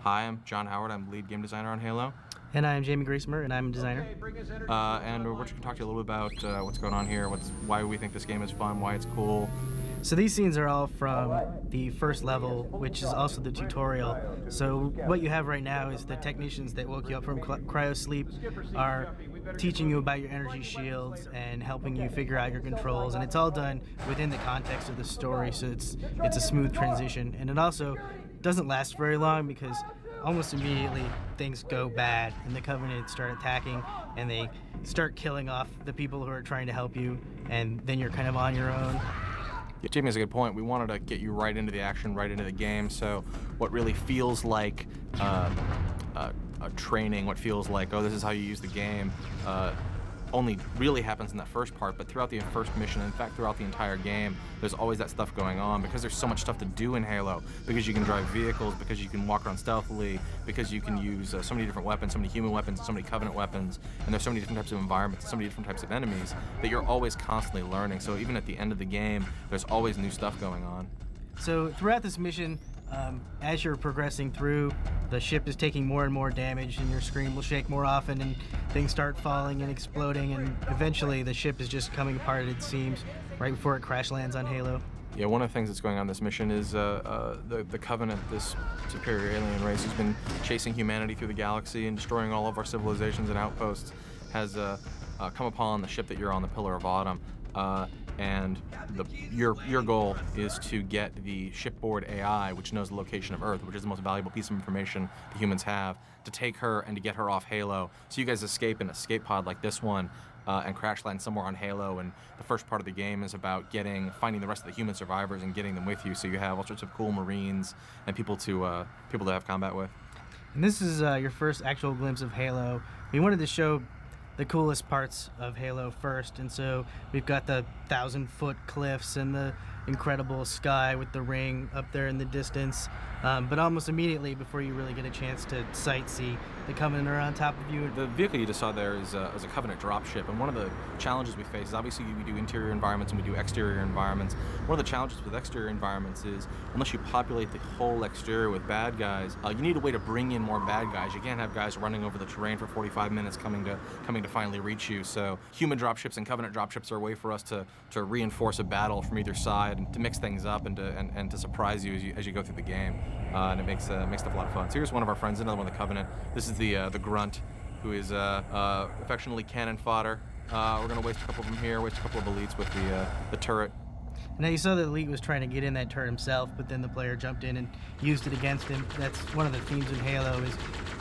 Hi, I'm John Howard. I'm lead game designer on Halo. And I'm Jaime Griesemer, and I'm a designer. And we're just going to talk to you a little bit about what's going on here, why we think this game is fun, why it's cool. So these scenes are all from the first level, which is also the tutorial. So what you have right now is the technicians that woke you up from cryo sleep are teaching you about your energy shields and helping you figure out your controls, and it's all done within the context of the story, so it's a smooth transition. And it also doesn't last very long because almost immediately things go bad and the Covenant start attacking and they start killing off the people who are trying to help you, and then you're kind of on your own. Yeah, Jamie has a good point. We wanted to get you right into the action, right into the game, so what really feels like a training, what feels like, oh, this is how you use the game, only really happens in that first part, but throughout the first mission, in fact throughout the entire game, there's always that stuff going on because there's so much stuff to do in Halo, because you can drive vehicles, because you can walk around stealthily, because you can use so many different weapons, so many human weapons, so many Covenant weapons, and there's so many different types of environments, so many different types of enemies that you're always constantly learning. So even at the end of the game, there's always new stuff going on. So throughout this mission, as you're progressing through, the ship is taking more and more damage, and your screen will shake more often, and things start falling and exploding, and eventually the ship is just coming apart, it seems, right before it crash lands on Halo. Yeah, one of the things that's going on in this mission is the Covenant, this superior alien race who's been chasing humanity through the galaxy and destroying all of our civilizations and outposts, has come upon the ship that you're on, the Pillar of Autumn. And your goal is to get the shipboard AI, which knows the location of Earth, which is the most valuable piece of information the humans have, to take her and to get her off Halo. So you guys escape in an escape pod like this one and crash land somewhere on Halo. And the first part of the game is about finding the rest of the human survivors and getting them with you. So you have all sorts of cool Marines and people to have combat with. And this is your first actual glimpse of Halo. We wanted to show the coolest parts of Halo first, and so we've got the 1,000-foot cliffs and the incredible sky with the ring up there in the distance, but almost immediately before you really get a chance to sightsee, the Covenant are on top of you. The vehicle you just saw there is a Covenant dropship, and one of the challenges we face is obviously we do interior environments and we do exterior environments. One of the challenges with exterior environments is unless you populate the whole exterior with bad guys, you need a way to bring in more bad guys. You can't have guys running over the terrain for 45 minutes coming to finally reach you. So human dropships and Covenant dropships are a way for us to reinforce a battle from either side and to mix things up and to surprise you as you go through the game, and it makes stuff a lot of fun. So here's one of our friends, another one of the Covenant. This is the Grunt, who is affectionately cannon fodder. We're gonna waste a couple of them here, waste a couple of elites with the turret. Now you saw the elite was trying to get in that turret himself, but then the player jumped in and used it against him. That's one of the themes in Halo, is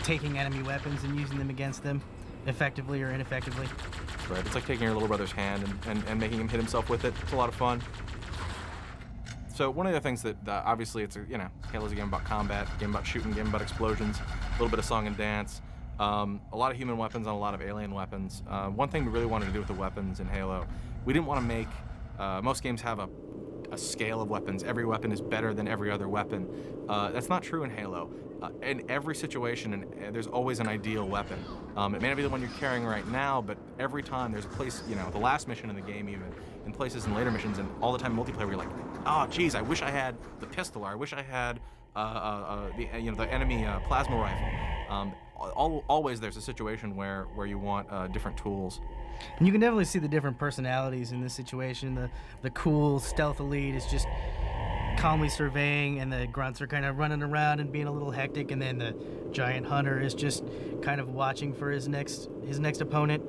taking enemy weapons and using them against them, effectively or ineffectively. That's right. It's like taking your little brother's hand and making him hit himself with it. It's a lot of fun. So one of the things that obviously Halo's a game about combat, a game about shooting, a game about explosions, a little bit of song and dance, a lot of human weapons and a lot of alien weapons. One thing we really wanted to do with the weapons in Halo, we didn't want to make, most games have a scale of weapons. Every weapon is better than every other weapon. That's not true in Halo. In every situation, there's always an ideal weapon. It may not be the one you're carrying right now, but every time there's a place, the last mission in the game even, in places in later missions, and all the time in multiplayer, where you're like, oh, geez, I wish I had the pistol, or I wish I had the enemy plasma rifle. Always there's a situation where you want different tools. And you can definitely see the different personalities in this situation. The cool stealth elite is just calmly surveying, and the grunts are kind of running around and being a little hectic, and then the giant hunter is just kind of watching for his next opponent.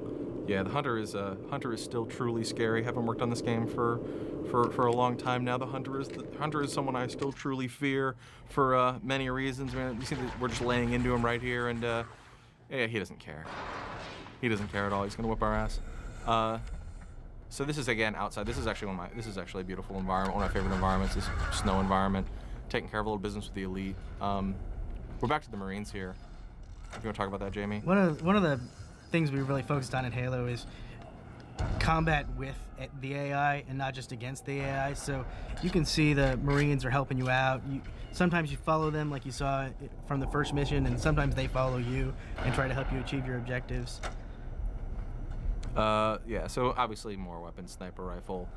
Yeah, the hunter is still truly scary. Haven't worked on this game for a long time now. The hunter is someone I still truly fear for many reasons. I mean, you see that we're just laying into him right here, and yeah, he doesn't care. He doesn't care at all. He's gonna whip our ass. So this is again outside. This is actually a beautiful environment. One of my favorite environments is snow environment. Taking care of a little business with the elite. We're back to the Marines here. If you want to talk about that, Jamie. One of the things we really focused on in Halo is combat with the AI and not just against the AI. So you can see the Marines are helping you out. Sometimes you follow them like you saw from the first mission, and sometimes they follow you and try to help you achieve your objectives. Yeah, so obviously more weapons, sniper rifle,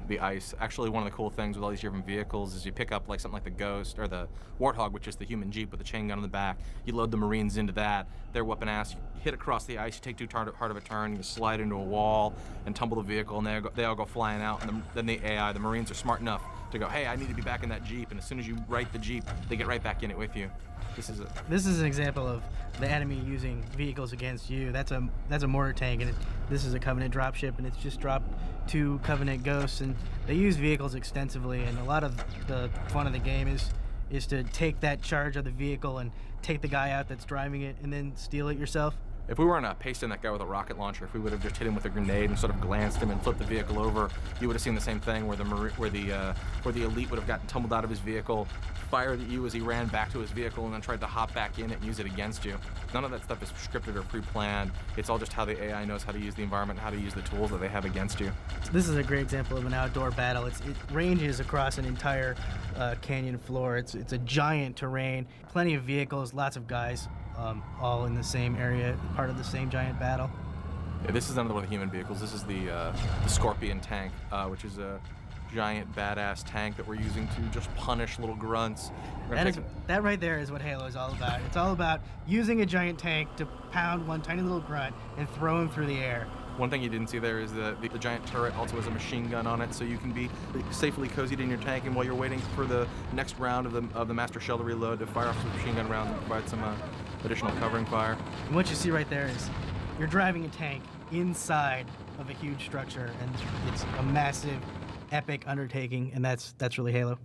the ice. Actually, one of the cool things with all these different vehicles is you pick up like something like the Ghost or the Warthog, which is the human Jeep with the chain gun on the back. You load the Marines into that. They're weapon ass. You hit across the ice. You take too hard of a turn. You slide into a wall and tumble the vehicle, and they all go flying out. And then the AI, the Marines, are smart enough to go, hey, I need to be back in that Jeep. And as soon as you right the Jeep, they get right back in it with you. This is an example of the enemy using vehicles against you. That's a mortar tank, and this is a Covenant dropship, and it's just dropped 2 Covenant Ghosts, and they use vehicles extensively. And a lot of the fun of the game is to take that charge of the vehicle and take the guy out that's driving it, and then steal it yourself. If we weren't pasting that guy with a rocket launcher, if we would have just hit him with a grenade and sort of glanced him and flipped the vehicle over, you would have seen the same thing where the elite would have gotten tumbled out of his vehicle, fired at you as he ran back to his vehicle, and then tried to hop back in it and use it against you. None of that stuff is scripted or pre-planned. It's all just how the AI knows how to use the environment, how to use the tools that they have against you. This is a great example of an outdoor battle. It ranges across an entire canyon floor. It's a giant terrain, plenty of vehicles, lots of guys. All in the same area, part of the same giant battle. Yeah, this is another one of the human vehicles. This is the Scorpion tank, which is a giant badass tank that we're using to just punish little grunts. That right there is what Halo is all about. It's all about using a giant tank to pound one tiny little grunt and throw him through the air. One thing you didn't see there is the giant turret also has a machine gun on it, so you can be safely cozied in your tank, and while you're waiting for the next round of the master shell to reload, to fire off some machine gun rounds and provide some additional covering fire. And what you see right there is you're driving a tank inside of a huge structure, and it's a massive, epic undertaking, and that's really Halo.